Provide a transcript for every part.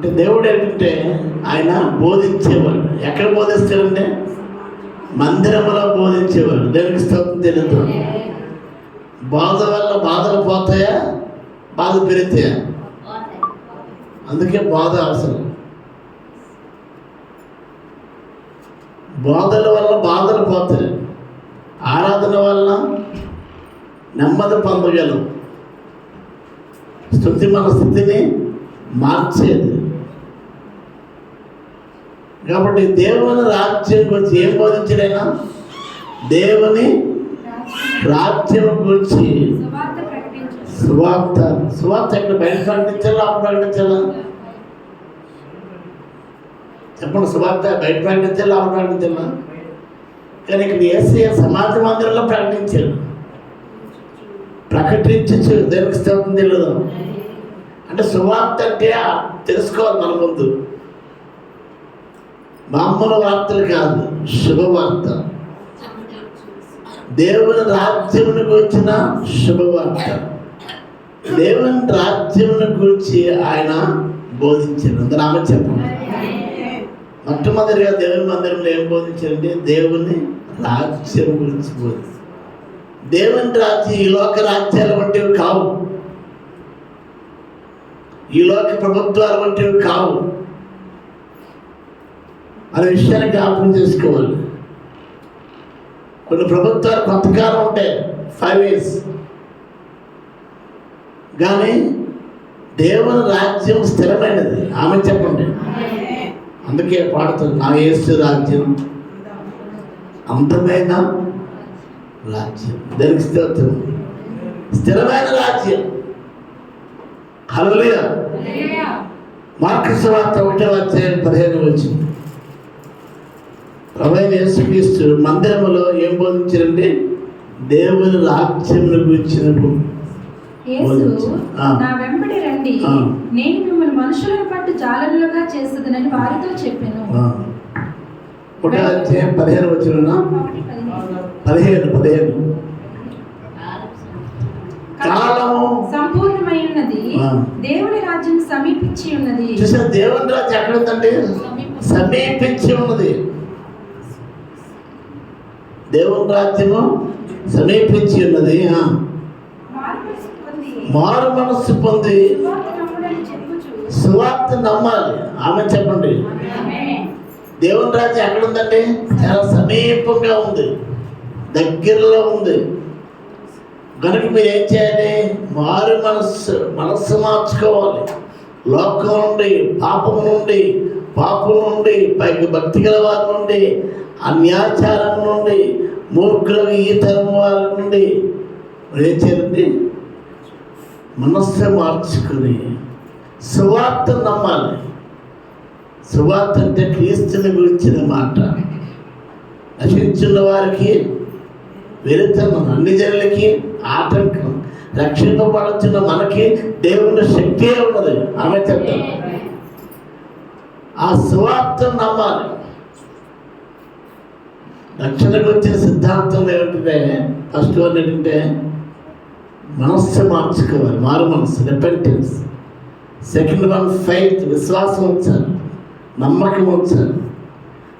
అంటే దేవుడు ఏంటంటే ఆయన బోధించేవాడు. ఎక్కడ బోధిస్తాడంటే మందిరంలో బోధించేవాడు. దేవునికి స్తోత్రం తెలియదు. బాధ వల్ల బాధలు పోతాయా, బాధ పెరుగుతాయా? అందుకే బాధ అవసరం. బాధల వల్ల బాధలు పోతాయి, ఆరాధన వల్ల నెమ్మది పొందగలం. స్తుతి మన స్థితిని మార్చేది. కాబట్టి దేవుని రాజ్యం గురించి ఏం బోధించాడైనా? దేవుని రాజ్యం గురించి సువార్త. సువార్త ఎక్కడ బయట ప్రకటించాలా, అప్పుడు ప్రకటించాలా? చెప్పండి. సువార్త బయట ప్రకటించాలా, అప్పుడు ప్రకటించాలా? కానీ ఇక్కడ యేసయ్య సమాజ మందిరంలో ప్రకటించాడు. ప్రకటించచ్చు. దేవునికి స్తోత్రం తెలియదు. అంటే సువార్త అంటే తెలుసుకోవాలి మన ముందు. మామూలు వార్తలు కాదు, శుభవార్త. దేవుని రాజ్యమును గురించిన శుభవార్త. దేవుని రాజ్యమును గురించి ఆయన బోధించారు. అందరూ ఆమె చెప్పండి. మొట్టమొదటిగా దేవుని మందిరంలో ఏం బోధించారంటే దేవుని రాజ్యం గురించి బోధించారు. దేవుని రాజ్యం ఈ లోక రాజ్యాల వంటివి కావు, ఈ లోక ప్రభుత్వాల వంటివి కావు అనే విషయాన్ని జ్ఞాపకం చేసుకోవాలి. కొన్ని ప్రభుత్వాలు కొంతకాలం ఉంటాయి, 5 years. కానీ దేవుని రాజ్యం స్థిరమైనది. ఆమె చెప్పండి. అందుకే పాడుతుంది, నా యేసు రాజ్యం అంతమైన రాజ్యం. దానికి స్తోత్రం. స్థిరమైన రాజ్యం. హల్లెలూయా. మార్కు సువార్త 1:15 ప్రభువైన యేసుక్రీస్తు మందిరములో ఏం బోధించారంటే దేవుని రాజ్యమును గురించినప్పుడు నా వెంబడి రండి, నేను మిమ్మల్ని మనుషులను పట్టు జాలరులుగా చేస్తుందని వారితో చెప్పాను. 15 కాలము సంపూర్ణమైనది, దేవుని రాజ్యం సమీపించి ఉన్నది. చూసారు, దేవుని రాజ్యం ఎక్కడ ఉందండి? సమీపించి ఉన్నది. దేవుని రాజ్యము సమీపించి ఉన్నది. మారు మనస్సు పొంది సువార్త నమ్మాలి. ఆమె చెప్పండి. దేవుని రాజ్యం ఎక్కడ ఉందండి? చాలా సమీపంగా ఉంది, దగ్గరలో ఉంది. కనుక మీరు ఏం చేయాలి? మారు మనస్సు మార్చుకోవాలి. లోకం నుండి, పాపం నుండి, పైకి భక్తి గల వారి నుండి, అన్యాచారం నుండి, మూర్ఖులకు ఈ తరం వారి నుండి ఏం చేయాలండి? మనస్సు మార్చుకుని సువార్త నమ్మాలి. సువార్త అంటే క్రీస్తుని గురించిన మాట. నశించున్న వారికి వెళుతున్నాం, అన్ని జనులకి ఆటంకం. రక్షింపబడుతున్న మనకి దేవుని శక్తి ఉన్నది. ఆమె చెప్తాను. ఆ సువార్త నమ్మాలి. రక్షణకు వచ్చే సిద్ధాంతం ఏమిటంటే, ఫస్ట్ వన్ ఏంటంటే మనస్సు మార్చుకోవాలి, మారు మనస్సు, రిపెంటెన్స్. సెకండ్ వన్ ఫెయిత్, విశ్వాసం ఉంచాలి, నమ్మకం ఉంచాలి.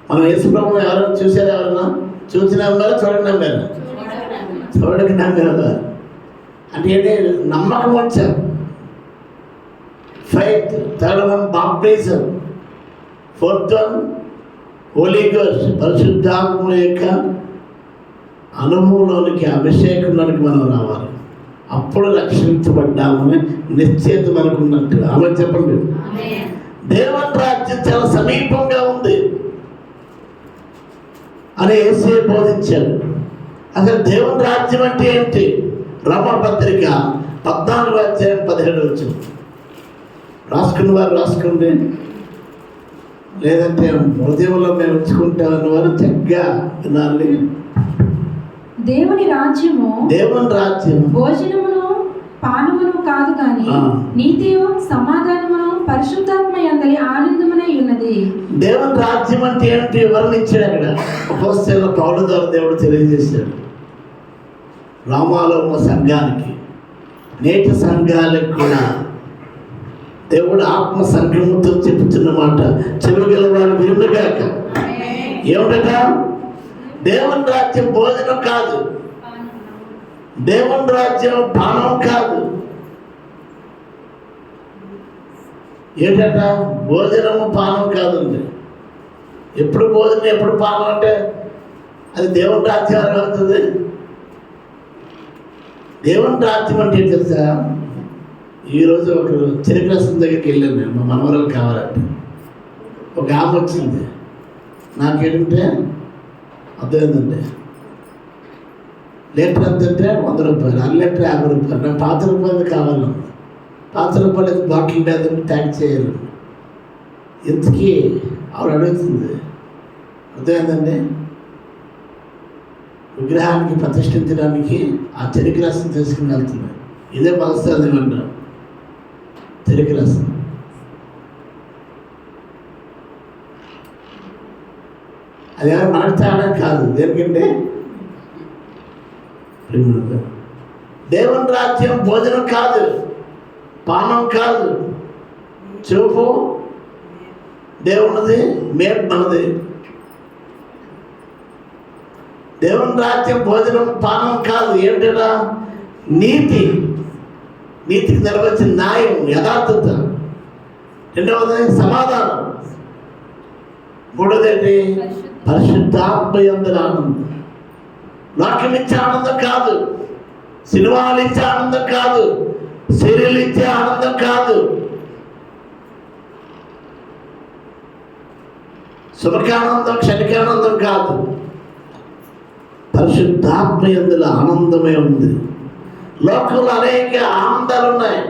మనం యేసుప్రభువును ఎవరైనా చూసారా? ఎవరైనా చూసి నమ్మారా, చూడక నమ్మారా? చూడక నమ్మారా? అంటే ఏంటి? నమ్మకం వచ్చారు. Faith. Third one baptism. Fourth one holy ghost, పరిశుద్ధాత్మ యొక్క అనుభవంలోనికి, అభిషేకంలోనికి మనం రావాలి. అప్పుడు రక్షించబడ్డామని నిశ్చయిత మనకు ఉన్నట్టు. ఆమె చెప్పండి. దేవుని రాజ్యం చాలా సమీపంగా ఉంది అని యేసే బోధించాడు. అసలు దేవుని రాజ్యం అంటే ఏంటి? రోమాపత్రిక 14:17 రాసుకున్న వారు రాసుకోండి, లేదంటే హృదయంలో మేము ఉంచుకుంటామన్న వారు చక్కగా వినాలి. దేవుని రాజ్యము భోజనమును పానమును కాదు కానీ నీతియు సమాధానమును పరిశుద్ధాత్మ యందలి ఆనందమునై ఉన్నది. దేవుని రాజ్యం అంటే ఏంటి వివరణించాడు అక్కడ. అపోస్తలుల పౌలు ద్వారా దేవుడు తెలియజేశాడు. రోమాలో ఉన్న సంఘానికి, నేటి సంఘాలకు కూడా దేవుడు ఆత్మ సంఘముతో చెప్పుతున్న మాట చెవిగల వారు వినుగాక. ఏమిటట? దేవుని రాజ్యం భోజనం కాదు, దేవుని రాజ్యం పానం కాదు. ఏంటంట? భోజనము పానం కాదండి. ఎప్పుడు భోజనం ఎప్పుడు పానం అంటే అది దేవుని రాజ్యం అవుతుంది. దేవుని రాజ్యం అంటే ఏంటి తెలుసా? ఈరోజు ఒక చెరుకురసం దగ్గరికి వెళ్ళాను నేను, మా మనవరాలు కావాలంటే. ఒక ఆమె వచ్చింది, నాకేంటంటే అర్థమైందండి, లీటర్ ఎంతంటే 100 రూపాయలు, అర లీటర్ 50 రూపాయలు. నాకు 5 రూపాయలు కావాలి, 5 రూపాయలు బాటిల్ లేదని ట్యాక్ చేయాలి. ఇంతకీ ఆవిడ అడుగుతుంది, అర్థమైందండి, విగ్రహానికి ప్రతిష్ఠించడానికి ఆ చెరుకు రసం తీసుకుని వెళ్తున్నాను. ఇదే పలుస్తుంది ఏమన్నా చెరుకు రసం. అది మనకు తేడా కాదు. దేనికంటే దేవుని రాజ్యం భోజనం కాదు, పానం కాదు, చూపు దేవునిది, మేపు మనది. దేవుని రాజ్యం భోజనం పానం కాదు. ఏంటరా? నీతికి నెరవేర్చిన న్యాయం, యథార్థత. రెండవది సమాధానం. మూడోది ఏంటి? పరిశుద్ధాత్మ యందు ఆనందం. లోకం ఇచ్చే ఆనందం కాదు, సినిమాలు ఇచ్చే ఆనందం కాదు, సీరియల్ ఇచ్చే ఆనందం కాదు, సుఖానందం క్షణికానందం కాదు. పరిశుద్ధాత్మ యందు ఆనందమే ఉంది. లోకంలో అనేక ఆనందాలు ఉన్నాయి.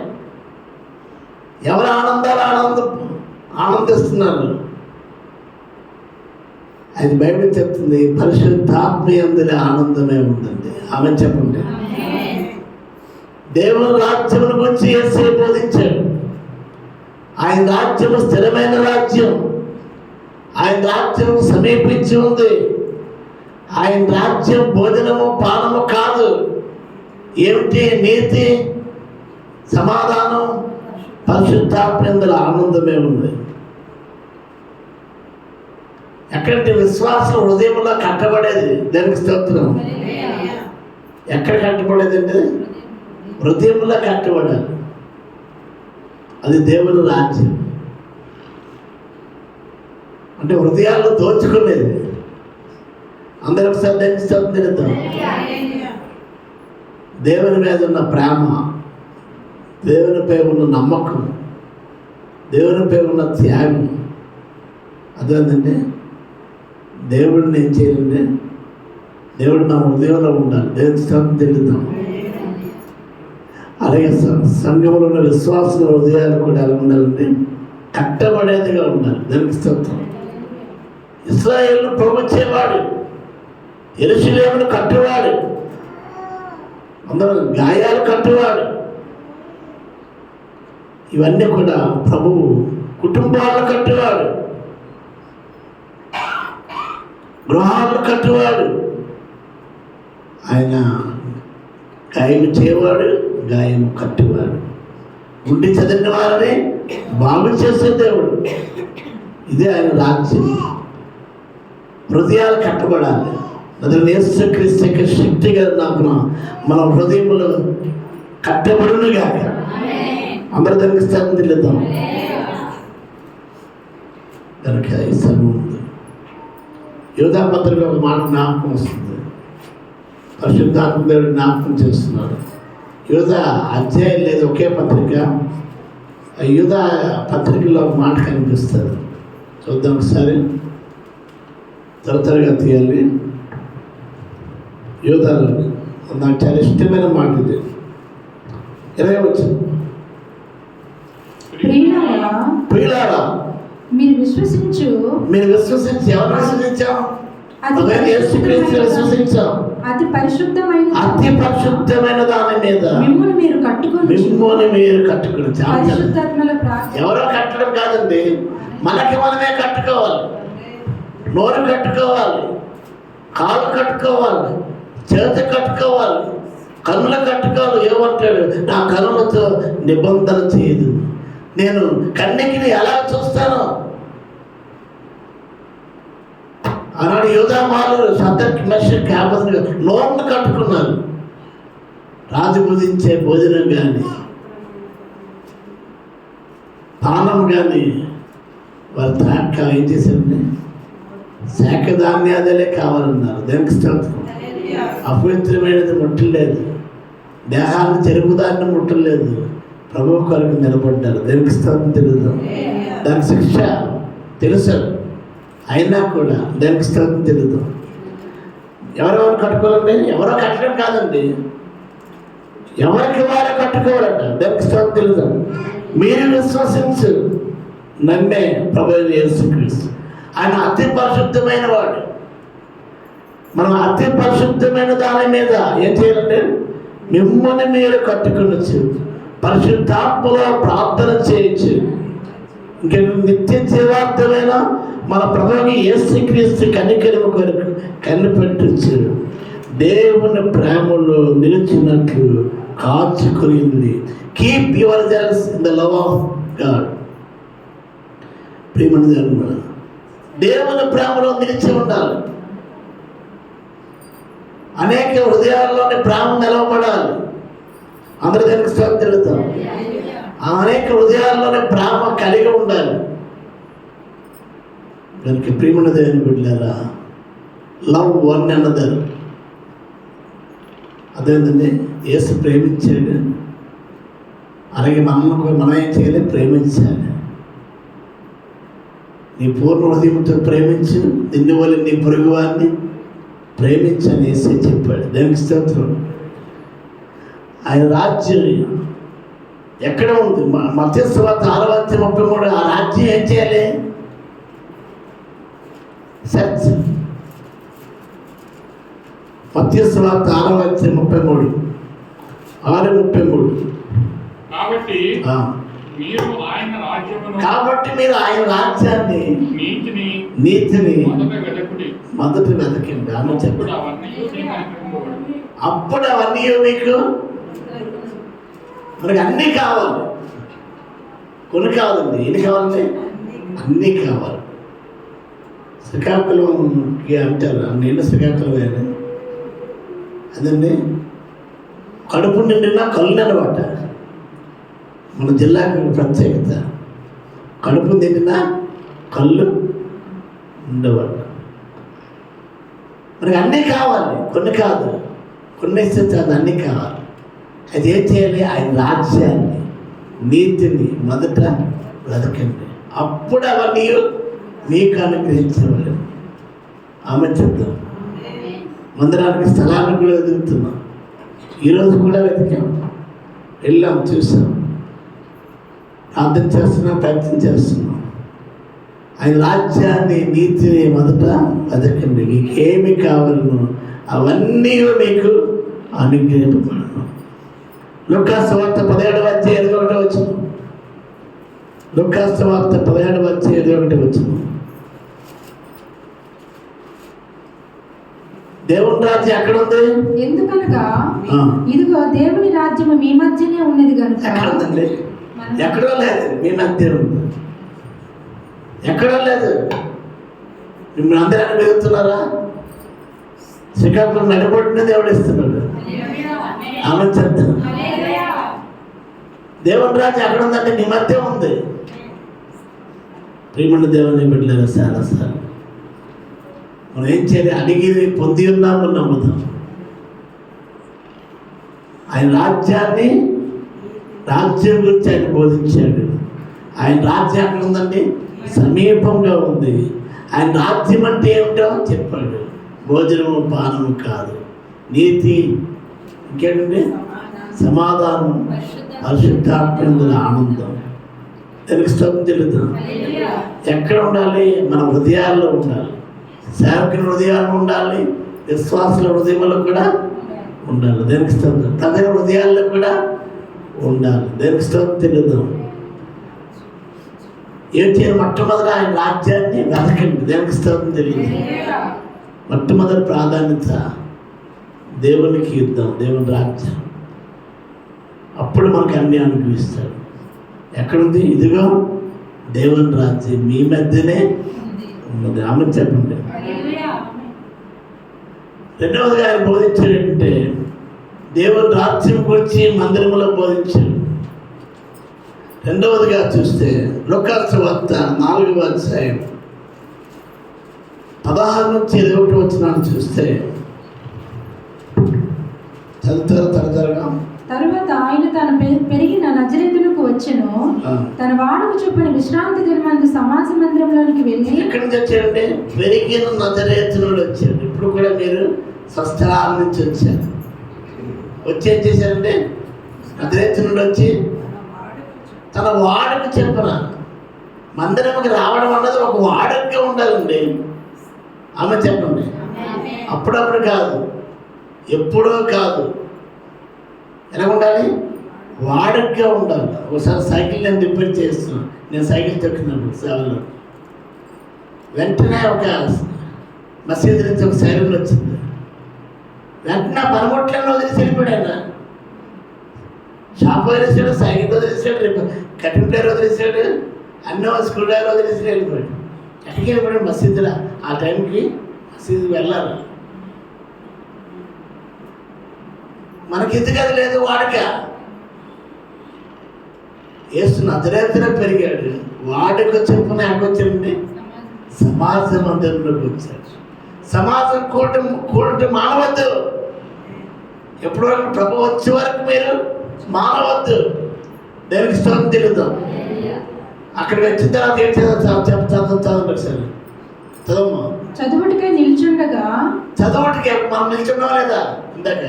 ఎవరు ఆనందిస్తున్నారు? అది బైబిల్ చెప్తుంది, పరిశుద్ధాత్మ యందు ఆనందమే ఉందండి. ఆమె చెప్పండి. దేవుని రాజ్యం గురించి యేసు బోధించాడు. ఆయన రాజ్యం స్థిరమైన రాజ్యం, ఆయన రాజ్యం సమీపించి ఉంది. ఆయన రాజ్యం భోజనము పానము కాదు. ఏమిటి? నీతి, సమాధానం, పరిశుద్ధాత్మ యందు ఆనందమే ఉంది. ఎక్కడంటే విశ్వాసం హృదయంలో కట్టబడేది. దానికి స్తోత్రం. ఎక్కడ కట్టబడేదండి? హృదయంలో కట్టబడాలి. అది దేవుని రాజ్యం. అంటే హృదయాల్లో దోచుకునేది. అందరూ ఒకసారి దానికి స్తోత్రం తెలుద్దాం. దేవుని మీద ఉన్న ప్రేమ, దేవునిపై ఉన్న నమ్మకం, దేవునిపై ఉన్న త్యాగం. అదేంటంటే దేవుడిని ఏం చేయాలంటే, దేవుడు నా హృదయంలో ఉండాలి. దేవుని స్తోత్రం తెలుద్దాం. అలాగే సంఘంలో ఉన్న విశ్వాసుల హృదయాలు కూడా ఎలా ఉండాలంటే కట్టబడేదిగా ఉండాలి. దానికి స్తోత్రం. ఇశ్రాయేలును పోగొచ్చేవాడు, యెరూషలేమును కట్టువాడు, అందరూ గాయాలు కట్టువాడు. ఇవన్నీ కూడా ప్రభువు కుటుంబాలను కట్టువాడు, గృహాలను కట్టువాడు. ఆయన గాయము చేయవాడు, గాయము కట్టువాడు. గుండె చదివిన వారిని బాగు చేసే దేవుడు. ఇదే ఆయన రాజ్యం. హృదయాలు కట్టబడాలి. అది యేసుక్రీస్తు యొక్క శక్తిగా నాకు మన హృదయములు కట్టబడును గాక. అందరూ దానికి స్థలం తెలిద్దాం. కనుక ఈ స్థలం ఉంది. యోధా పత్రిక ఒక మాట జ్ఞాపకం వస్తుంది. పరిశుద్ధాత్మ దేవుడు జ్ఞాపకం చేస్తున్నాడు. యోధా అధ్యాయం లేదు, ఒకే పత్రిక. యోధా పత్రికలో ఒక మాట కనిపిస్తుంది. చూద్దాం ఒకసారి. త్వరగా తీయాలి. యోధాలో నాకు చాలా ఇష్టమైన మాట ఇది. 20 వచ్చింది. ప్రియులారా, మీరు విశ్వసించి ఎవరు విశ్వసించాం? విశ్వసించాం. అతి పరిశుద్ధమైన దాని మీద మిమ్మల్ని మీరు కట్టుకుని. ఎవరో కట్టడం కాదండి, మనకి మనమే కట్టుకోవాలి. నోరు కట్టుకోవాలి, కాలు కట్టుకోవాలి, చేతి కట్టుకోవాలి, కన్నులు కట్టుకోవాలి. ఏమంటాడు? నా కన్నులతో నిబంధన చేయదు, నేను కన్యకిని ఎలా చూస్తాను? ఆనాడు యోధామాలు శతక్ మెషక్ క్యాబిన్ నోర్లు కట్టుకున్నారు. రాజు భుజించే భోజనం కానీ పానం కానీ వారు త్రాక ఏం చేశారండి? శాఖ ధాన్యాలే కావాలన్నారు. దానికి స్తోత్రం. అపవిత్రమైనది ముట్టలేదు, దేహాన్ని చెరుపు దాన్ని ముట్టలేదు, ప్రభువు కొరకు నిలబడ్డారు. దానికి స్తోత్రం. తెలుసు, దాని శిక్ష తెలుసు, అయినా కూడా దానికి స్తోత్రం. తెలుసు. ఎవరెవరు కట్టుకోవాలండి? ఎవరో కట్టడం కాదండి, ఎవరికి వారే కట్టుకోవాలంట. దానికి స్తోత్రం. తెలుసు. మీరు విశ్వసించు నన్నే ప్రభు యేసుక్రీస్తు. ఆయన అతి పరిశుద్ధమైన వాడు. మనం అతి పరిశుద్ధమైన దాని మీద ఏం చేయాలంటే మిమ్మల్ని మీరు కట్టుకొనొచ్చు, పరిశుద్ధాత్మలో ప్రార్థన చేయొచ్చు. ఇంకా నిత్య జీవార్థమైన మన ప్రభువుని యేసుక్రీస్తు కనికరము కొరకు కనిపెట్టచ్చు. దేవుని ప్రేమలో నిలిచినట్లు కాచుకునింది. Keep your selves in the love of God. ప్రేమను దేవుని ప్రేమలో నిలిచి ఉండాలి. అనేక హృదయాల్లోని ప్రేమ నిలవబడాలి. అందరూ దానికి స్తోత్రం తెలుగుతాం. అనేక హృదయాల్లోని ప్రేమ కలిగి ఉండాలి. దానికి ప్రేమను దేవుని బిడ్డలారా, లవ్ వన్ అనదర్. అదేంటండి, యేసు ప్రేమించాడు, అలాగే మనం ఏం చేయాలి? ప్రేమించాలి. నీ పూర్ణ హృదయంతో ప్రేమించు, నిన్ను వల్ల నీ పొరుగు వారిని ప్రేమించని యేసే చెప్పాడు. దానికి స్తోత్రం. ఆయన రాజ్యం ఎక్కడ ఉంది? మత్తయి సువార్త 6:33. ఆ రాజ్యం ఏం చేయాలి? సెర్చ్. మత్తయి సువార్త 6:33. 6:33. కాబట్టి మీరు ఆయన రాజ్యాన్ని, నీతిని మొదట వెతకండి. ఆమె చెప్పండి. అప్పుడు అవన్నీ మీకు, మనకి అన్నీ కావాలి. కొన్ని కావాలండి, ఎన్ని కావాలండి? అన్నీ కావాలి. శ్రీకాకుళంకి అంటారు, నేను శ్రీకాకుళం అని. అదండి, కడుపు నిండినా కళ్ళు అనమాట. మన జిల్లాకు ప్రత్యేకత. కడుపు నిండినా కళ్ళు ఉండేవాడు. మనకి అన్నీ కావాలి, కొన్ని కాదు. కొన్ని ఇస్తే అన్నీ కావాలి. అది ఏం చేయాలి? ఆయన రాజ్యాన్ని, నీతిని మొదట వెతకండి, అప్పుడు అవన్నీ మీకు అనుగ్రహించవాలి. ఆమె చెప్తాం. మందిరానికి స్థలాన్ని కూడా వెతుకుతున్నాం. ఈరోజు కూడా వెతికాం, వెళ్ళాం, చూసాం, ప్రార్థన చేస్తున్నాం, ప్రయత్నం చేస్తున్నాం. ఆయన రాజ్యాన్ని, నీతిని మొదట వెతకండి, మీకేమి కావాలను అవన్నీ మీకు అనుగ్రహింపబడను. లూకాసు సువార్త 17:21. లూకాసు సువార్త 17:21. దేవుని రాజ్యం ఎక్కడ ఉంది? ఎందుకనగా ఇదిగో దేవుని రాజ్యము మీ మధ్యనే ఉన్నది కనుక. ఎక్కడ ఉందండి? ఎక్కడో లేదు, మీ మధ్య ఉంది. ఎక్కడో లేదు. మిమ్మల్ని అందరూ అనుభవిస్తున్నారా? శ్రీకాకుళం నడిపడిన దేవుడు ఇస్తున్నాడు. ఆమె చెప్తాను. దేవుని రాజ్యం ఎక్కడ ఉందంటే మీ మధ్య ఉంది. ప్రేమను దేవుని బిడ్డలారా, చాలాసార్లు మనం ఏం చేయాలి? అడిగి పొంది ఉన్నాము, నమ్ముతాం. ఆయన రాజ్యాన్ని, రాజ్యం గురించి ఆయన బోధించాడు. ఆయన రాజ్యం ఎక్కడ ఉందండి? సమీపంగా ఉంది. ఆయన రాజ్యం అంటే ఏమిటో చెప్పాడు. భోజనము పానము కాదు, నీతి, ఇంకేంటండి? సమాధానం, పరిశుద్ధాత్మల ఆనందం. దానికి స్తోత్రం చెల్లుతాం. ఎక్కడ ఉండాలి? మన హృదయాల్లో ఉండాలి. సేవకుల హృదయాల్లో ఉండాలి, విశ్వాసుల హృదయంలో కూడా ఉండాలి. దానికి స్తోత్రం. తన హృదయాల్లో కూడా ఉండాలి. దానికి స్తోత్రం చెల్లుతాం. ఏం చేయాలి? మొట్టమొదట ఆయన రాజ్యాన్ని వెతకండి. దానికి స్తోత్రం తెలియదు. మొట్టమొదటి ప్రాధాన్యత దేవునికి ఇద్దాం, దేవుని రాజ్యం. అప్పుడు మనకు అన్నీ అనుభవిస్తాడు. ఎక్కడుంది? ఇదిగో దేవుని రాజ్యం మీ మధ్యనే ఉన్నది. ఆమె చెప్పండి. రెండవదిగా ఆయన బోధించాడంటే దేవుని రాజ్యం గురించి మందిరంలో బోధించాడు. రెండవదిగా చూస్తే లూకాసు వార్త 4వ అధ్యాయం 16 నుంచి 21 వచనాలు చూస్తే చదువుతారు తరతరగా. తరువాత ఆయన తన పెరిగిన నజరేతులకు వచ్చెను. తన వాడకు చొప్పున విశ్రాంతి దినమందు సమాజ మందిరంలోనికి వెళ్ళి. ఎక్కడి నుంచి వచ్చాడంటే పెరిగిన నజరేతునుడు వచ్చాడు. ఇప్పుడు కూడా మీరు స్వస్థలాల నుంచి వచ్చారు. వచ్చి ఏం చేశారంటే నజరేతునుడు వచ్చి తన వాడకు చెప్పిన మందిరంకి రావడం అన్నది ఒక వాడకగా ఉండాలండి. ఆమె చెప్పండి. అప్పుడప్పుడు కాదు, ఎప్పుడో కాదు. ఎలా ఉండాలి? వాడకగా ఉండాలి. ఒకసారి సైకిల్ నేను రిపేర్ చేస్తున్నాను. నేను సైకిల్ తొక్కినాను సేవలో. వెంటనే ఒక మసీదు నుంచి ఒక సైరన్ వచ్చింది. వెంటనే పనిముట్లను వదిలేసి వెళ్ళిపోయాడు. షాప్ వదిలేసాడు, సైకిల్ వదిలేసాడు, కటింగ్ ప్లేయర్ వదిలేసాడు, అన్నీ స్క్రూ డ్రైవర్ వదిలేసి వెళ్ళిపోయాడు. ఎక్కడికి వెళ్ళిపోయాడు? మసీదులో. ఆ టైంకి మసీదు వెళ్ళాలి. మనకి ఎందుకది లేదు వాడక. యేసు నజరేతులో పెరిగాడు. వాడికి చెప్పున ఎక్కడొచ్చాడండి? సమాజ మందిరంలోకి వచ్చాడు. సమాజం కూడటం మానవద్దు. ఎప్పుడు ప్రభు వచ్చే వరకు మీరు మానవద్దు. దేవునికి స్తోత్రం తెలుద్దాం. అక్కడికి వచ్చిన తర్వాత ఏం చదువుతాం సార్? చదవమ్మా. చదువుటికై నిల్చుండగా. చదవటికే మనం నిల్చున్నాం లేదా? ఇందాక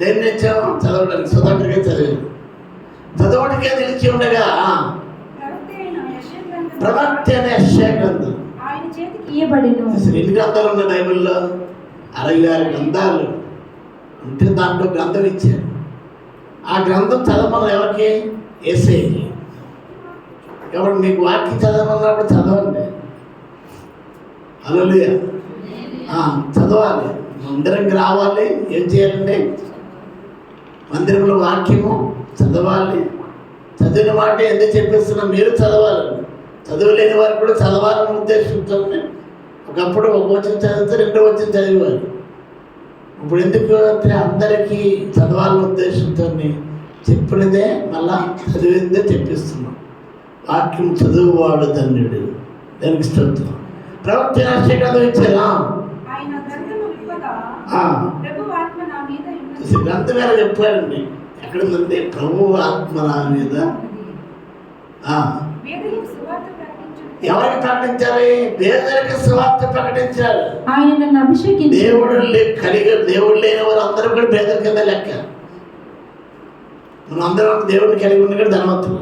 దేన్ని నిలిచాము? చదవడానికి. సుధాకర్గా చదివాను. చదవటికే నిలిచి ఉండగా ప్రవక్త అయిన యెషయా గ్రంథం ఆయన చేతికి ఇయ్యబడెను. అసలు ఎన్ని గ్రంథాలు ఉన్నాయి బైబిల్లో? 66 గ్రంథాలు ఉంటే దాంట్లో గ్రంథం ఇచ్చారు. ఆ గ్రంథం చదవమని ఎవరికి? యేసయ్యకి. కాబట్టి మీకు వాక్యం చదవమన్నప్పుడు చదవండి. హల్లెలూయా. చదవాలి. మందిరంకి రావాలి. ఏం చేయాలండి? మందిరంలో వాక్యము చదవాలి. చదివిన మాట ఎందుకు చెప్పేస్తున్నా? మీరు చదవాలండి. చదువులేని వారు కూడా చదవాలని ఉద్దేశంతో ఒకప్పుడు ఒక వచనం చదివితే 2వ వచనం చదివారు. ఇప్పుడు ఎందుకు అంటే అందరికీ చదవాలని ఉద్దేశంతో చెప్పినదే మళ్ళా చదివిందే చెప్పిస్తున్నాం. వాక్యం చదువువాడు ధన్యుడు. దానికి స్తోత్రం. ప్రవక్త యెషయా గ్రంథం ఇచ్చారా? గ్రంథం మీద చెప్పాడండి. ఎక్కడుందండి? ప్రభు ఆత్మ నా మీద. ఎవరికి ప్రకటించాలి? పేదలకు సువార్త ప్రకటించాలి. ఆయన నన్ను అభిషేకించాడు. దేవుడు లేని వారు అందరూ కూడా పేదల కింద లెక్క. మనం అందరం దేవుడిని కలిగి ఉన్న కూడా ధనవంతులు.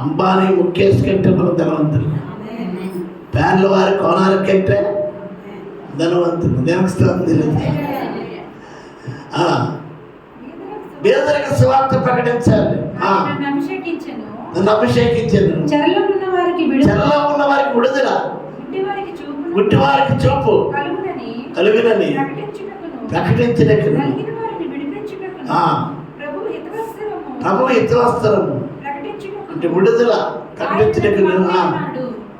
అంబానీ, ముఖేష్ కంటే మనం ధనవంతులు. ప్యాన్ల వారి కోణాల కంటే ధనవంతులు. దేవునికి స్తోత్రం తెలియదు. పేదలకు సువార్త ప్రకటించాలి. నన్ను అభిషేకించాను. చెరలో ఉన్న వారికి విడుదల, గుడ్డి వారికి చూపు కలుగునని ప్రకటించడానికి ప్రభు హితవస్త్రము అంటే విడుదల ప్రకటించడానికి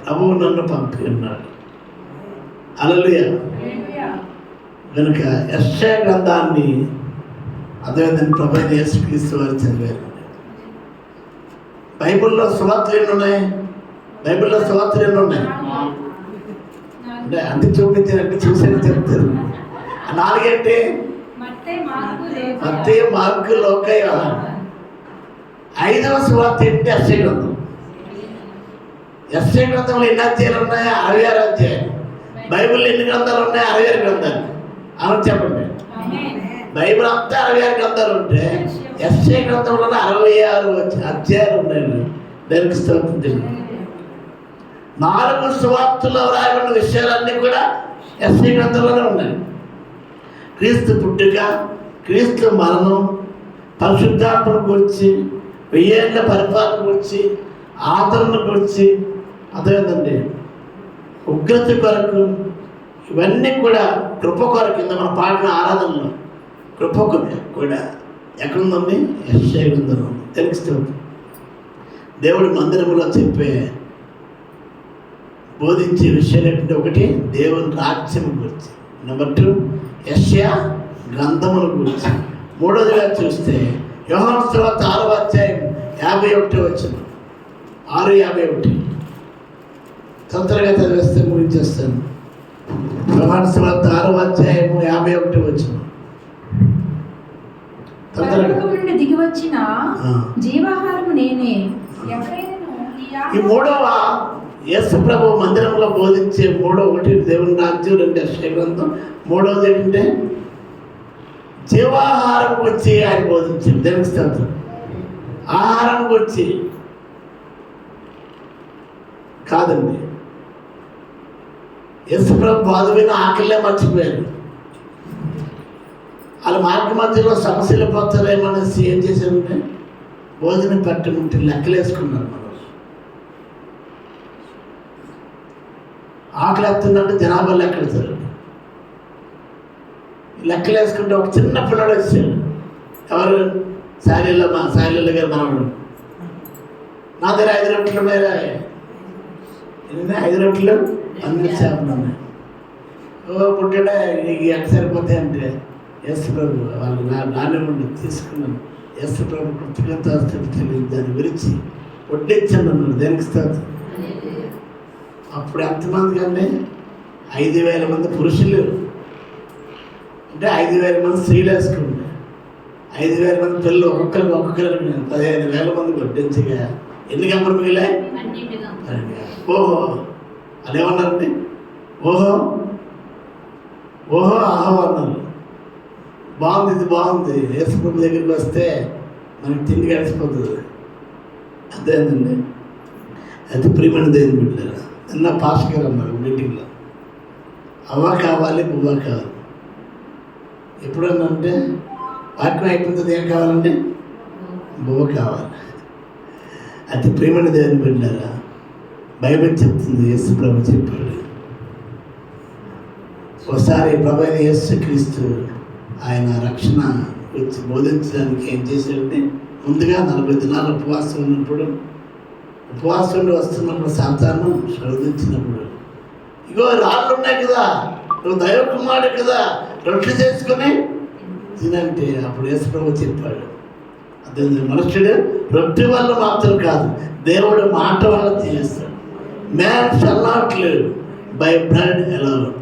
ప్రభువు నన్ను పంపి ఉన్నాడు. హల్లెలూయా. కనుక యెషయా గ్రంథాన్ని అదేవిధంగా ప్రభు యేసుక్రీస్తు వారు చదివారు. బైబిల్లో సువార్తలు ఎన్ని ఉన్నాయి? బైబిల్లో సువార్తలు ఎన్ని ఉన్నాయి అంటే అంతే చూపించినట్టు చూసేది చెప్తారు. 4 అంటే మత్తయి, మార్కు, లూకా, యోహాను. 5వ సువార్త ఏంటి? యెషయా గ్రంథం. యెషయా గ్రంథంలో ఎన్ని అధ్యాయాలు ఉన్నాయి? 66 అధ్యాయాలు. బైబిల్లో ఎన్ని గ్రంథాలు ఉన్నాయి? 66 గ్రంథాలు. అవును చెప్పండి. బైబిల్ అంతా 66 గ్రంథాలు ఉంటే యెషయా గ్రంథంలో 66 అధ్యాయాలు ఉన్నాయి. దానికి స్తోత్రం. 4 సువార్తల్లో రాయబడిన విషయాలన్నీ కూడా యెషయా గ్రంథంలోనే ఉన్నాయి. క్రీస్తు పుట్టుక, క్రీస్తు మరణం, పరిశుద్ధాత్మను గురించి, 1000 ఏళ్ల పరిపాలన గురించి, ఆదరణ గురించి, అదేంటండి ఉగ్రత కొరకు, ఇవన్నీ కూడా కృప కొరకు. కింద మనం పాడిన ఆరాధనలో కృప కూడా ఎక్కడుందండి? యెషయా గ్రంథంలో. తెలుస్తుంది. దేవుడి మందిరంలో బోధించే విషయాలు ఏంటంటే, ఒకటి దేవుని రాజ్యం గురించి, నెంబర్ 2 యెషయా గ్రంథముల గురించి. మూడోదిగా చూస్తే యోహాను సువార్త 6వ అధ్యాయం 51వ వచనం, 6:51 తొందరగా చదివేస్తే ముగించేస్తాను. యోహాను సువార్త 6వ అధ్యాయం 51వ వచనం. పరలోకము నుండి దిగి వచ్చిన జీవాహారము నేనే. ఈ మూడవ యేసు ప్రభు మందిరంలో బోధించే ఒకటి దేవుని రాజ్యం, 2 యెషయా గ్రంథం. మూడవది ఏంటంటే జీవాహారం గురించి ఆయన బోధించాడు. దేవుని స్తోత్రం. ఆహారం గురించి కాదండి. యేసు ప్రభు బాధమైన ఆకలే మర్చిపోయారు. వాళ్ళ మార్గ మధ్యలో సమస్యలు పోతారేమనేసి ఏం చేశారంటే భోజనం పెట్టమంటే లెక్కలేసుకున్నారు. మనం ఆకలి వస్తుందంటే జనాభా లెక్కడతారు. లెక్కలు వేసుకుంటే ఒక చిన్న పిల్లడు వచ్చాడు. ఎవరు? మా సాయిలీల గారు మనవడు. నా దగ్గర 5 రొట్టెలు ఉన్నాయా? 5 రొట్టెలు 2 చేపలు ఉన్నాయి. పుట్టాడా, నీకు ఎంత సరిపోతాయి అంటే, యేసు ప్రభు వాళ్ళు నానే ఉండి తీసుకున్నాను. యేసు ప్రభు కృతజ్ఞతాస్తుతి తెలియదు దాన్ని విరిచి వడ్డించండి అన్నాడు. దేనికి స్తోత్రం. అప్పుడు ఎంతమంది కంటే 5,000 మంది పురుషులు అంటే 5,000 మంది స్త్రీలు వేసుకుంటే 5,000 మంది పిల్లలు ఒక్కొక్కరికి 15,000 మంది వడ్డించగా ఎన్ని గంపలు మిగిలాయి? ఓహో అదేమన్నారండి? ఓహో ఆహో అన్నారు. బాగుంది, ఇది బాగుంది. యేసు ప్రభు దగ్గరికి వస్తే మనకి తిండి గడిచిపోతుంది. అదేనండి. అది ప్రియమైన దేవుని బిడ్డలారా. నిన్న పాస్టర్ గారు అన్నారు మీటింగ్లో, అవ్వ కావాలి, బువ్వ కావాలి. ఎప్పుడన్నా అంటే వాక్యం అయిపోతుంది, ఏం కావాలంటే బువ్వ కావాలి. అది ప్రియమైన దేవుని బిడ్డలారా. బైబిల్ చెప్తుంది, యేసు ప్రభు చెప్పాడు. ఒకసారి ప్రభు అయిన యేసుక్రీస్తు ఆయన రక్షణ గురించి బోధించడానికి ఏం చేశాడంటే, ముందుగా 40 దినాలు ఉపవాసం ఉన్నప్పుడు, ఉపవాసంలో వస్తున్నప్పుడు సాతాను శోధించినప్పుడు, ఇగో రాళ్ళు ఉన్నాయి కదా, నువ్వు దైవ కుమారుడు కదా, రొట్టెలు చేసుకొని తినంటే అప్పుడు యేసు ప్రభు చెప్పాడు, అదే మనుష్యుడు రొట్టె వల్ల మాత్రం కాదు, దేవుడు మాట వల్ల చేస్తాడు. Man shall not live by bread alone.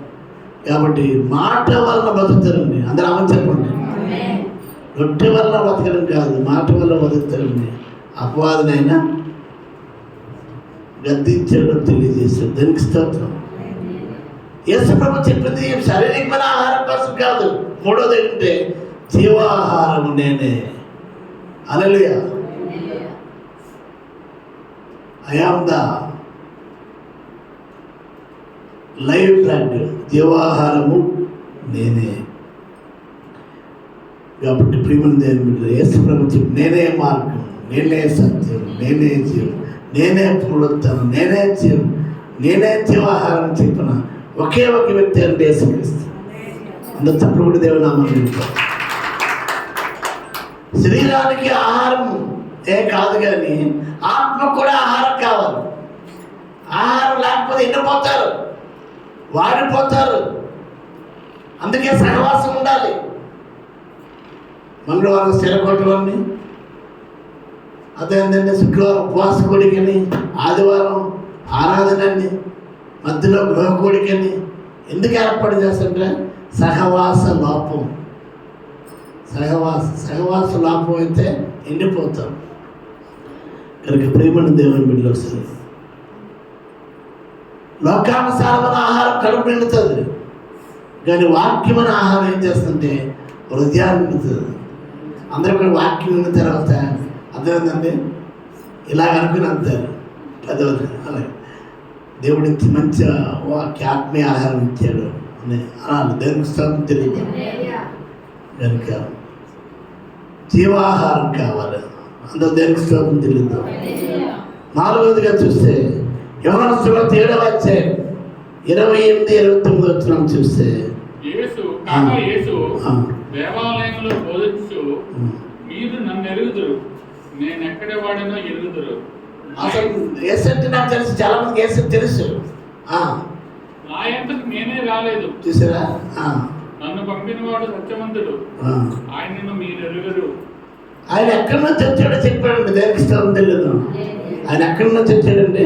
కాబట్టి మాట వలన బతుకుతారండి. అందరూ ఆమె చెప్పండి. రొట్టె వల్ల బతకడం కాదు, మాట వల్ల బతుకుతారండి. అపవాదనైనా గద్దించడం తెలియజేశాడు. దానికి స్తోత్రం. యేసు ప్రభు చెప్పింది శారీరకమైన ఆహారం కోసం కాదు. మూడోది ఏంటంటే జీవాహారం నేనే. హల్లెలూయా. I am the live bread. జీవాహారము నేనే. కాబట్టి ప్రియమైన దేవుని బిడ్డలారా, యేసు ప్రభు చెప్పి నేనే మార్గం, నేనే సత్యం, నేనే జీవం, నేనే పునరుత్థానం, నేనే జీవం, నేనే జీవాహారం చెప్పిన ఒకే ఒక వ్యక్తి అంటే యేసుక్రీస్తు. అందరూ తప్పుడు దేవుని నామమున. శరీరానికి ఆహారం కాదు, కానీ ఆత్మ కూడా ఆహారం కావాలి. ఆహారం లేకపోతే ఎండిపోతారు, వాడిపోతారు. అందుకే సహవాసం ఉండాలి. మంగళవారం స్థిరకొట్టవాన్ని, అదేంటంటే శుక్రవారం ఉపవాస కోడికని, ఆదివారం ఆరాధనని, మధ్యలో గృహ కోడికని ఎందుకు ఏర్పాటు చేస్తుంటే సహవాస లోపం. సహవాస లోపం అయితే ఎండిపోతాం. కనుక ప్రియమైన దేవుని బిడ్డలు, ఒకసారి లోకానుసారమైన ఆహారం కడుపు నిండుతుంది, కానీ వాక్యమైన ఆహారం ఏం చేస్తుందంటే హృదయాన్ని నిండుతుంది. అందరూ కూడా వాక్యం నిండిన తర్వాత అర్థమైందండి, ఇలాగ అనుకుని అంటారు పెద్దవాళ్ళు. అలాగే దేవుడు ఇంత మంచి ఆత్మీయ ఆహారం ఇచ్చాడు అని అనాలి. దేవునికి స్తోత్రం తెలియదు. కనుక జీవాహారం కావాలి. అందరూ దేవునికి స్తోత్రం తెలియదు. నాలుగవదిగా చూస్తే యోహాను సువార్త 7వ అధ్యాయం 28-29 వచనం చూస్తే, యేసు దేవాలయంలో బోధించు, మీరు నన్ను ఎరుగుదురు, నేనెక్కడ వాడినో ఎరుగుదురు, అసలు ఏసంటే నాకు తెలుసు, చాలా మందికి ఏసంటే తెలుసు. నా ఎంతకు నేనే రాలేదు, చూసారా? నన్ను పంపినవాడు సత్యవంతుడు, ఆయనను మీరు ఎరుగరు. ఆయన ఎక్కడి నుంచి వచ్చాడో చెప్పాడండి. దేనికి స్థలం తెలియదు. ఆయన ఎక్కడి నుంచి వచ్చాడండి?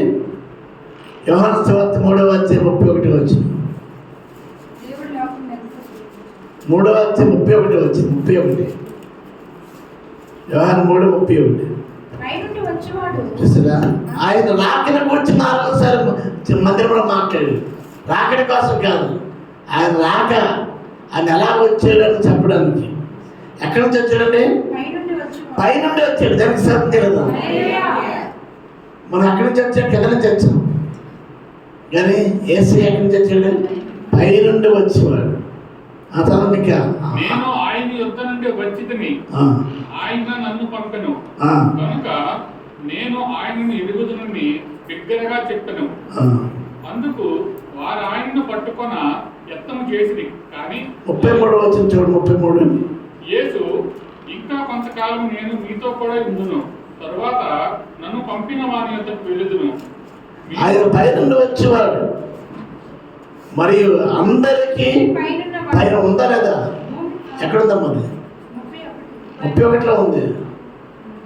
యోహాను సువార్త 3:31 వచ్చింది. 3:31 వచ్చింది. 31 యోహాను 3:31 చూసారా? ఆయన రాకడ గురించి 4 సార్లు మందిరంలో మాట్లాడాడు. రాకడి కోసం కాదు, ఆయన రాక ఆయన ఎలా వచ్చాడని చెప్పడానికి. ఎక్కడి నుంచి వచ్చాడండి? పైనుండి వచ్చాడు. దానికి స్థలం తెలియదు. మనం ఎక్కడి నుంచి వచ్చాం? కింద నుంచి వచ్చాం. కానీ ఏసీ ఎక్కడి నుంచి వచ్చాడు? పైనుండి వచ్చేవాడు. ఆ తర్వాత నేను ఆయన యుద్ధ నుండి వచ్చితిని, ఆయన నన్ను పంపెను కనుక నేను ఆయనను ఎరుగుదునని బిగ్గరగా చెప్పెను. అందుకు వారు ఆయనను పట్టుకొన యత్నము చేసిరి. కానీ 33 వచ్చింది చూడు. 33 యేసు, ఇంకా కొంతకాలం నేను మీతో కూడా ఉండును, తరువాత నన్ను పంపిన వాని యొద్దకు వెళ్ళుదును. ఆయన పైనుండి వచ్చేవాడు. మరియు అందరికీ పైన ఉందా లేదా? ఎక్కడుందా? మరి 31లో ఉంది.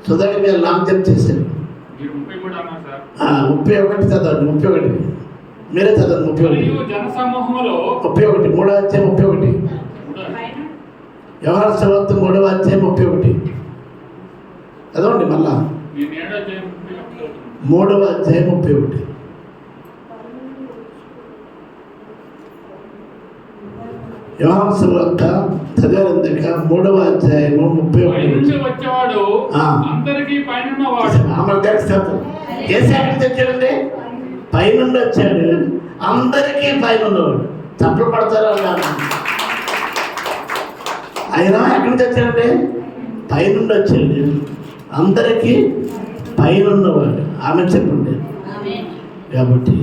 సుధాకర్ గారు లాంగ్ జంప్ చేశారు. 31 చదవండి. 31 మీరే చదవండి. 31 జనసమూహంలో 31 3:31 యోహాను సువార్త 3:31 చదవండి. మళ్ళా 3:31 యోహాను సువార్త చదివారందాక 3:31 వచ్చేవాడు అందరికీ పైనున్నవాడు. ఏసీ ఎక్కడి నుంచి వచ్చాడండి? పైనుండి వచ్చాడు. అందరికీ పైన ఉన్నవాడు. తప్పులు పడతారు అన్నాను. ఆయన ఎక్కడి నుంచి వచ్చాడండి? పైనుండి వచ్చాడు. అందరికీ పైన ఉన్నవాడు. ఆమె చెప్పండి. కాబట్టి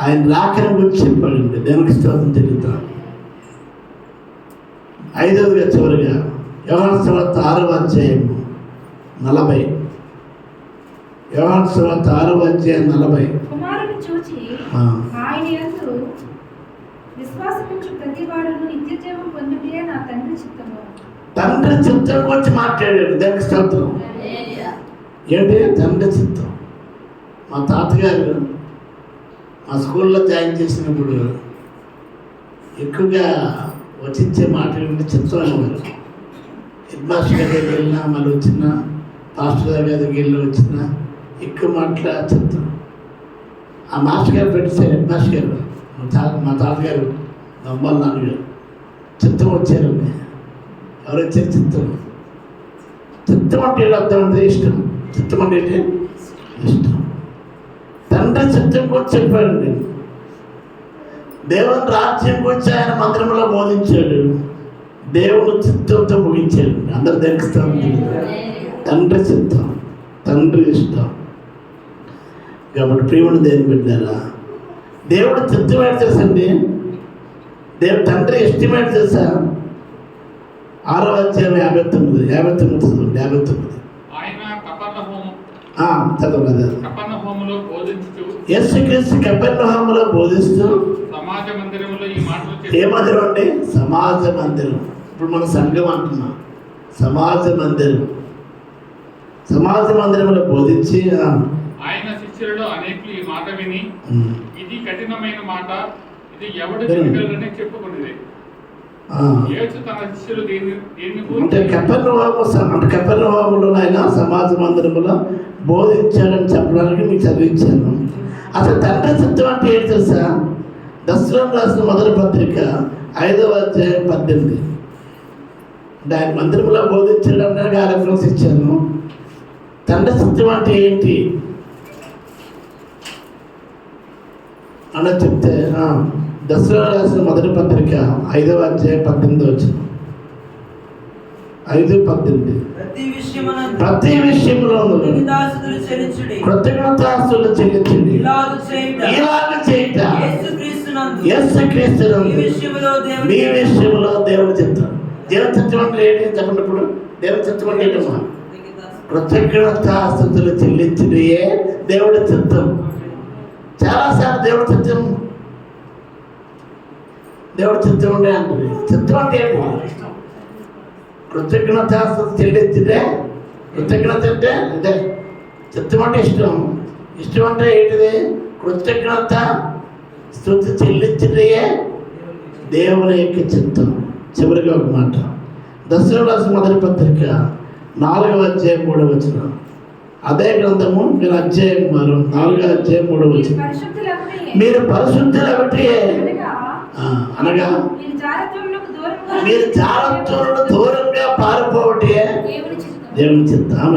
ఆయన రాకని గురించి చెప్పాడండి. దేనికి స్తోత్రం చెల్లిద్దాం. 5వదిగా చివరిగా యోహాను సువార్త 6:40 యోహాను సువార్త 6:40 కుమారుని చూచి ఆయన యందు విశ్వాసముంచు ప్రతివాడును నిత్యజీవం పొందుటయే నా తండ్రి చిత్తము. తండ్రి చిత్తం గురించి మాట్లాడాడు. దేనికి స్తోత్రం. ఏంటి తండ్రి చిత్తం? మా తాతగారు మా స్కూల్లో జాయిన్ చేసినప్పుడు ఎక్కువగా వచ్చించే మాట్లాడే చిత్తం అనేవారు. హెడ్ మాస్టర్ గారి దగ్గరికి వెళ్ళినా, మళ్ళీ వచ్చిన పాస్టర్ గారి దగ్గరికి వెళ్ళి వచ్చిన ఎక్కువ మాట్లాడే చిత్తం. ఆ మాస్టర్ గారు పెట్టేశారు. హెడ్ మాస్టర్ గారు మా తాతగారు అమ్మాల నాన్నగారు చిత్తం వచ్చారండి. ఎవరు వచ్చారు? చిత్తం. చిత్తం అంటే అర్థం అంటే ఇష్టం. చిత్తం అంటే ఇష్టం. తండ్రి చిత్తం గురించి చెప్పాడండి. దేవుని రాజ్యం గురించి ఆయన మందిరంలో బోధించాడు. దేవుడు చిత్తంతో ముగించాడు. అందరు దేనిస్తాం. తండ్రి చిత్తం, తండ్రి ఇష్టం. కాబట్టి ప్రియుడు దేని బిడ్డారా? దేవుడు చిత్తం ఏడు తెలుసండి. దేవుడు తండ్రి ఎస్టిమేట్ చేశా. 6:59 చదవలేదు. యేసుక్రీస్తు కపెర్నహూములో బోధిస్తూ ఏ మందిరం అండి? సమాజ మందిరం. ఇప్పుడు మన సంఘం అంటున్నాం. సమాజ మందిరం. సమాజ మందిరంలో బోధించి ఆయన శిష్యులలో అనేకులు ఈ మాట విని, ఇది కఠినమైన మాట, ఇది ఎవడు వినగలరని చెప్పుకునేది. యేసు తన శిష్యులు అంటే కపెర్నహూములో ఆయన సమాజ మందిరంలో బోధించాడని చెప్పడానికి మీకు చదివించాను. అసలు తండ్రి చిత్తం అంటే ఏంటి తెలుసా? దశలోనికి రాసిన మొదటి పత్రిక 5:18 అంటే ఆయన మందిరంలో బోధించడానికి ఆ రెఫరెన్స్ ఇచ్చాను. తండ్రి చిత్తం అంటే ఏంటి అన్నది చెప్తే దశలోనికి రాసిన మొదటి పత్రిక 5:18 5:18 ప్రతి విషయంలో కృతజ్ఞతాస్తులు చెల్లించండి. ఇలాగ చేయట యేసుక్రీస్తునందు మీ విషయంలో దేవుని చిత్తం. దేవుని చిత్తం అంటే ఏంటి చెప్పండి. ఇప్పుడు దేవుని చిత్తం అంటే ఏంటమ్మా? కృతజ్ఞతాస్తుతులు చెల్లించినయే దేవుడి చిత్తం. చాలాసార్లు దేవుడి చిత్తం ఉండే అంటుంది. చిత్తం అంటే ఏంటి? కృతజ్ఞతాస్తుతులు చెల్లించితే, కృతజ్ఞత అంటే అంతే. చిత్తం అంటే ఇష్టం. ఇష్టం అంటే ఏంటిది? కృతజ్ఞత స్తుతి చెల్లించినయే దేవుని యొక్క చిత్తం. చివరిగా ఒక మాట, దశలోని మొదటి పత్రిక 4వ అధ్యాయం 3వ వచనం. అదే గ్రంథము మీరు అధ్యాయం 4వ అధ్యాయం 3వ వచనం. మీరు పరిశుద్ధులు ఒకటి అనగా మీరు జాగ్రత్తలను దూరంగా పారిపోవటే దేవుని చిత్తం.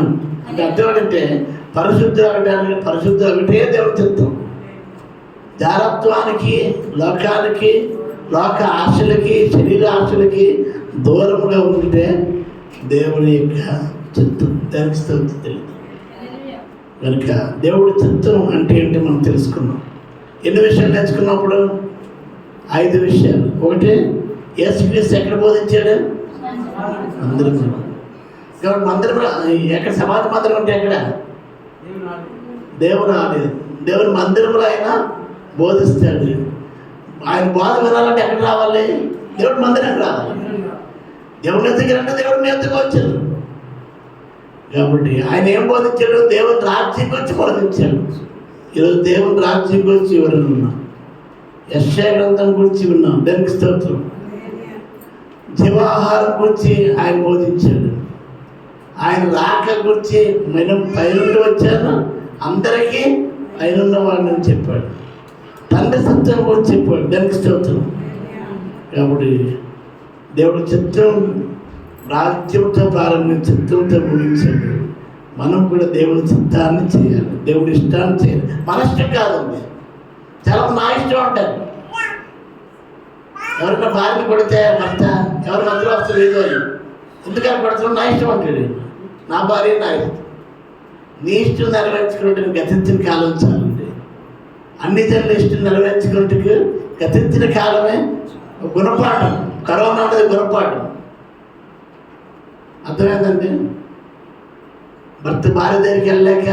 అంటే అర్థం ఏంటంటే పరిశుద్ధులు అవడానికి, పరిశుద్ధులు ఒకటే దేవుని చిత్తం. జారత్వానికి, లోకానికి, లోక ఆశలకి, శరీర ఆశలకి దూరంగా ఉంటే దేవుని యొక్క చిత్తం. దానికి స్తోత్రం తెలియదు కనుక దేవుడి చిత్తం అంటే ఏంటి మనం తెలుసుకున్నాం. ఎన్ని విషయాలు నేర్చుకున్నప్పుడు? 5 విషయాలు. ఒకటి, యేసుక్రీస్తు ఎక్కడ బోధించాడు? మందిరంలో. కాబట్టి మందిరంలో ఎక్కడ? సమాధి మందిరం అంటే ఎక్కడ? దేవుని ఆలయం. దేవుని మందిరంలో ఆయన బోధిస్తాడు. ఆయన బోధ వినాలంటే ఎక్కడ రావాలి? దేవుడి మందిరానికి రావాలి. దేవుని ఎత్తుకంటే దేవుడిని ఎత్తుకొచ్చాడు. కాబట్టి ఆయన ఏం బోధించాడు? దేవుని రాజ్యం గురించి బోధించాడు. ఈరోజు దేవుని రాజ్యం గురించి ఎవరైనా ఉన్నాం, యెషయా గ్రంథం గురించి విన్నాం. దానికి స్తోత్రం. జీవాహారం గురించి ఆయన బోధించాడు. ఆయన రాక గురించి మనం పైనుండి వచ్చాను, అందరికీ పైనున్న వాళ్ళని చెప్పాడు. తండ్రి సత్యం గురించి చెప్పాడు. దానికి స్తోత్రం. కాబట్టి దేవుడి చిత్తం రాజ్యంతో ప్రారంభించి చిత్తంతో ముగించాడు. మనం కూడా దేవుని చిత్తాన్ని చేయాలి, దేవుడి ఇష్టాన్ని చేయాలి. మన ఇష్టం కాదండి. చాలా నా ఇష్టం అంటారు. ఎవరైనా భార్యని కొడితే భర్త ఎవరి మధ్యలో వస్తుంది ఏదో ఎందుకని కొడుతున్నాడు? నా ఇష్టం అంటాడు. నా భార్య నా ఇష్టం. నీ ఇష్టం నెరవేర్చుకున్నట్టు గతించిన కాలం చాలండి. అన్ని జనుల ఇష్టం నెరవేర్చుకున్నట్టుకు గతించిన కాలమే గుణపాఠం. కరోనా అనేది గుణపాఠం. అర్థమైందండి? భార్య దగ్గరికి వెళ్ళాక,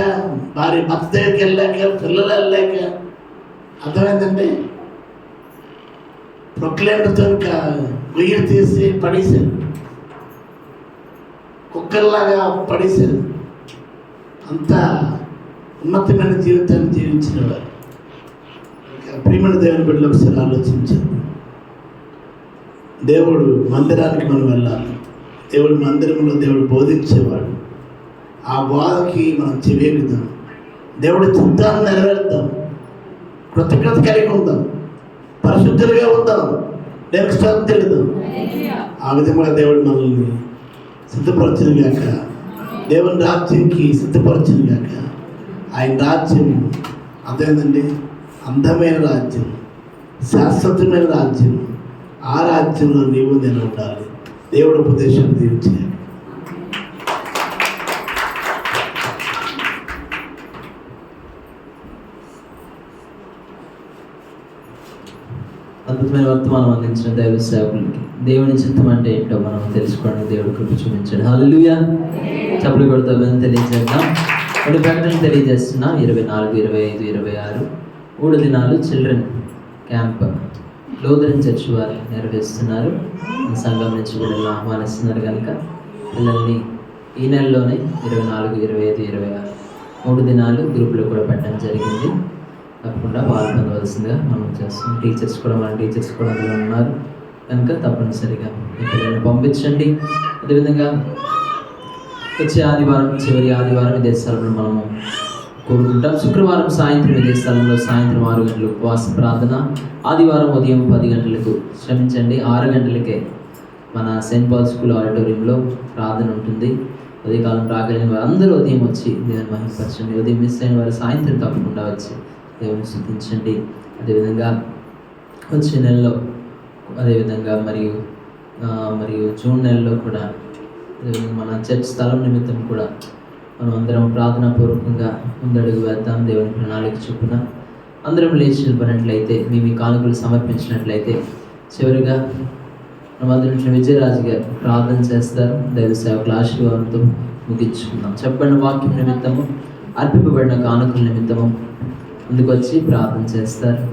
భర్త దగ్గరికి వెళ్ళాక, పిల్లలు వెళ్ళాక అర్థమైందండి. ప్రొక్లైన్తో గొయ్యలు తీసి పడేశారు, కుక్కల్లాగా పడేశారు. అంత ఉన్నతమైన జీవితాన్ని జీవించిన వారు. ప్రియమైన దేవుని బిడ్డలు ఒకసారి ఆలోచించారు. దేవుడు మందిరానికి మనం వెళ్ళాలి. దేవుడు మందిరంలో దేవుడు బోధించేవాడు. ఆ బోధకి మనం చెవేగుదాం. దేవుడి చిత్తాన్ని నెరవేరుద్దాం. కృతజ్ఞత కలిగి ఉందాం. పరిశుద్ధులుగా ఉందాం. దేవుడికి స్తోత్రం తెలుద్దాం. ఆ విధంగా దేవుడు మనల్ని సిద్ధపరచును గాక. దేవుని రాజ్యంకి సిద్ధపరచును గాక. ఆయన రాజ్యం అదేంటండి, అందమైన రాజ్యం, శాశ్వతమైన రాజ్యం. ఆ రాజ్యంలో నీవు నేను ఉండాలి. దేవుడు ఉపదేశాన్ని దీవించాలి. అద్భుతమైన వర్తమానం అందించిన దైవ సేవకులకి దేవుని చిత్తం అంటే ఏంటో మనం తెలుసుకోవడానికి దేవుడు కృప చూపించాడు. హల్లెలూయా. చప్పులు కొడతామని తెలియజేద్దాం. కొన్ని ప్రకటనలు తెలియజేస్తున్నా. 24, 25, 26 3 దినాలు చిల్డ్రన్ క్యాంప్ లూథరన్ చర్చ్ వారు నిర్వహిస్తున్నారు. సంఘం నుంచి వీళ్ళని ఆహ్వానిస్తున్నారు కనుక పిల్లల్ని ఈ నెలలోనే 24, 25, 26 3 దినాలు గ్రూప్లో కూడా పెట్టడం జరిగింది. తప్పకుండా పాల్పొందవలసిందిగా మనం చేస్తాం. టీచర్స్ కూడా మన టీచర్స్ కూడా అందులో ఉన్నారు కనుక తప్పనిసరిగా మీ పిల్లల్ని పంపించండి. అదేవిధంగా వచ్చే ఆదివారం, చివరి ఆదివారం ఇదే స్థలంలో మనము కోరుకుంటాం. శుక్రవారం సాయంత్రం ఇదే స్థలంలో సాయంత్రం 6 గంటలకు ఉపవాస ప్రార్థన. ఆదివారం ఉదయం 10 గంటలకు 6 గంటలకే మన సెయింట్ పాల్ స్కూల్ ఆడిటోరియంలో ప్రార్థన ఉంటుంది. ఉదయకాలం రాగలిగిన వారు అందరూ ఉదయం వచ్చి దేవుని మహిమపరచండి. ఉదయం మిస్ అయిన వారు సాయంత్రం తప్పకుండా వచ్చి దేవుని స్తుతించండి. అదేవిధంగా వచ్చే నెలలో, అదేవిధంగా మరియు జూన్ నెలలో కూడా మన చర్చ్ స్థలం నిమిత్తం కూడా మనం అందరం ప్రార్థనాపూర్వకంగా ముందడుగు వేద్దాం. దేవుని ప్రణాళిక చొప్పున అందరం లేచి నిలబడినట్లయితే, మీ కానుకలు సమర్పించినట్లయితే చివరిగా మన మధ్య నుంచి విజయరాజు గారు ప్రార్థన చేస్తారు. దైవ సేవకుల ఆశీర్వాదంతో ముగించుకుందాం. చెప్పబడిన వాక్యం నిమిత్తము, అర్పింపబడిన కానుకల నిమిత్తము ముందుకు వచ్చి ప్రార్థన చేస్తారు.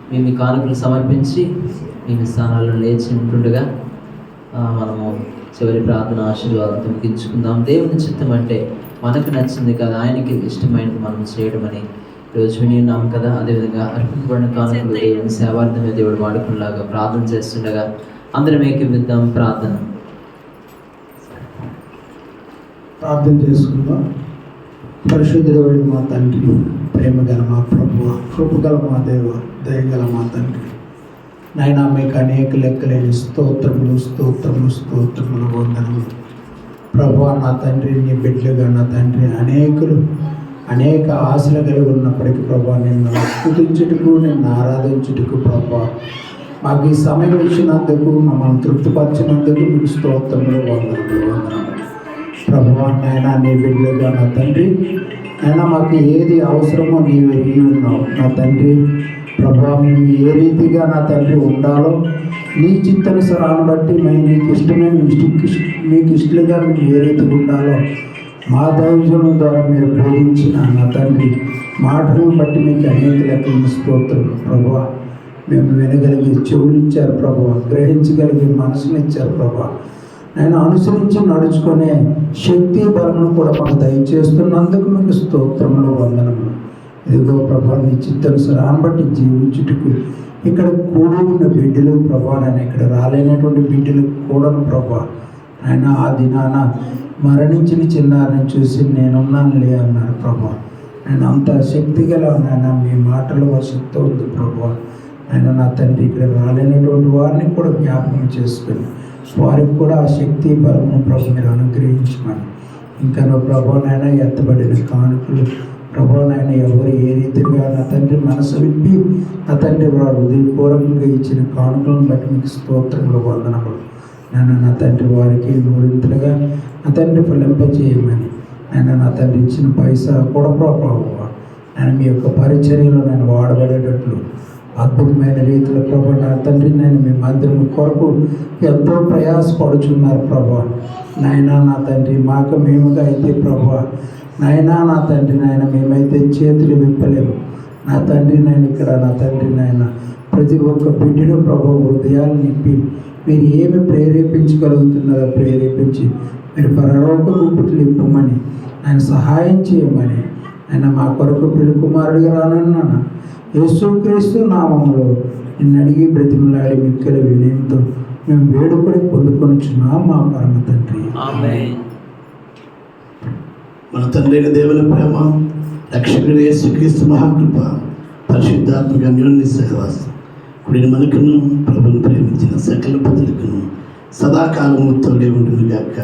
మేము ఈ కానుకలు సమర్పించి మేము స్థానాల్లో లేచి ఉంటుండగా మనము చివరి ప్రార్థన ఆశీర్వాదంతో ముగించుకుందాం. దేవుని చిత్తం అంటే మనకు నచ్చింది కదా, ఆయనకి ఇష్టమైనది మనం చేయడం అని ఈరోజు విని ఉన్నాం కదా. అదేవిధంగా అర్పింపబడిన కానుకలు దేవుని సేవార్థమే దేవుడు వాడుకునేలాగా ప్రార్థన చేస్తుండగా అందరం ఏకీవిద్దాం. ప్రార్థన చేసుకుందాం. పరిశుద్ధుడైన మా తండ్రి, ప్రేమగల మా ప్రభువ, కృపగల మా దేవ, దయగల మా తండ్రి, నాయనా మీకు అనేక లెక్కలేని స్తోత్రములు వందనములు ప్రభువా. నా తండ్రి, నీ బిడ్డలుగా నా తండ్రి అనేక ఆశలు కలిగి ఉన్నప్పటికీ ప్రభువా, నిన్ను స్తుతించుటకు, నిన్ను ఆరాధించుటకు ప్రభువా, మాకు ఈ సమయం ఇచ్చినందుకు, మమ్మల్ని తృప్తిపరిచినందుకు మీకు స్తోత్రములు వందనములు ప్రభువా. నాయనా, నీ బిడ్డలుగా నా తండ్రి, అయినా మాకు ఏది అవసరమో నీవు ఎరిగి ఉన్నావు నా తండ్రి. ప్రభువా, మేము ఏ రీతిగా నా తండ్రి ఉండాలో నీ చిత్తానుసారాన్ని బట్టి మేము నీకు ఇష్టమైన మీకు ఇష్టలుగా మేము ఏ రీతిగా ఉండాలో మా దైవజనం ద్వారా మీరు బోధించిన నా తండ్రి మాటలను బట్టి మీకు అనేక లెక్కలను స్తోత్రం ప్రభువా. మేము వినగలిగే చెవులు ఇచ్చారు ప్రభువా, గ్రహించగలిగే మనసును ఇచ్చారు ప్రభువా. నేను అనుసరించి నడుచుకునే శక్తి బలమును కూడా మాకు దయచేస్తున్నందుకు మీకు స్తోత్రములు వందనములు. ఇదిగో ప్రభా, నీ చిత్తానుసారాన్ని బట్టి జీవించుటకు ఇక్కడ కూడి ఉన్న బిడ్డలు ప్రభా, నేను ఇక్కడ రాలేనటువంటి బిడ్డలు కూడాను ప్రభా, ఆయన ఆ దినాన మరణించిన చిన్నారిని చూసి నేనున్నానులే అన్నారు ప్రభా. నేను అంత శక్తి గల నాయన మీ మాటలు శక్తి ఉంది ప్రభా. ఆయన నా తండ్రి, ఇక్కడ రాలేనటువంటి వారిని కూడా జ్ఞాపకం చేసుకుని వారికి కూడా ఆ శక్తి బలమును ప్రభు మీరు అనుగ్రహించమని, ఇంకా నా ప్రభా నాయన ఎత్తబడిన కానుకలు ప్రభా నాయన ఎవరు ఏ రీతిగా నా తండ్రి మనసు విప్పి నా తండ్రి వారు హృదయపూర్వకంగా ఇచ్చిన కానుకలను బట్టి మీకు స్తోత్రములు వందనములు. నేను నా తండ్రి వారికి నూరింతలుగా నా తండ్రి ఫలింపజేయమని, నేను నా తండ్రి ఇచ్చిన పైసా కూడా ప్రభావ నేను మీ యొక్క పరిచర్యలో నేను వాడబడేటట్లు అద్భుతమైన రీతిలో ప్రభా నా తండ్రి, నేను మీ మందిరం కొరకు ఎంతో ప్రయాసపడుచున్నారు ప్రభా. నాయనా నా తండ్రి, మాకు మేముగా అయితే ప్రభా నాయనా నా తండ్రి, నాయన మేమైతే చేతులు విప్పలేము నా తండ్రి. నేను ఇక్కడ నా తండ్రి నాయన ప్రతి ఒక్క బిడ్డను ప్రభా హృదయాలు నింపి మీరు ఏమి ప్రేరేపించగలుగుతున్నారో ప్రేరేపించి మీరు పరలోక గుంపుట్లు ఇప్పమని ఆయన సహాయం చేయమని, ఆయన మా కొరకు పెళ్లి కుమారుడిగా రానున్నాను యేసుక్రీస్తు నామములో నిన్ను అడిగి బ్రతిమలాడి మిక్కలు వినయంతో మేము వేడుకొని పొందుకొనిచున్నాం మా పరమ తండ్రి. మన తండ్రి దేవుని ప్రేమ, రక్షకుడు యేసుక్రీస్తు మహాకృప, పరిశుద్ధాత్మక అన్యోన్య సహవాసం ఇప్పుడు మనకును ప్రభుని ప్రేమించిన సకల బదులకును సదాకాలము తోడే ఉండును గాక.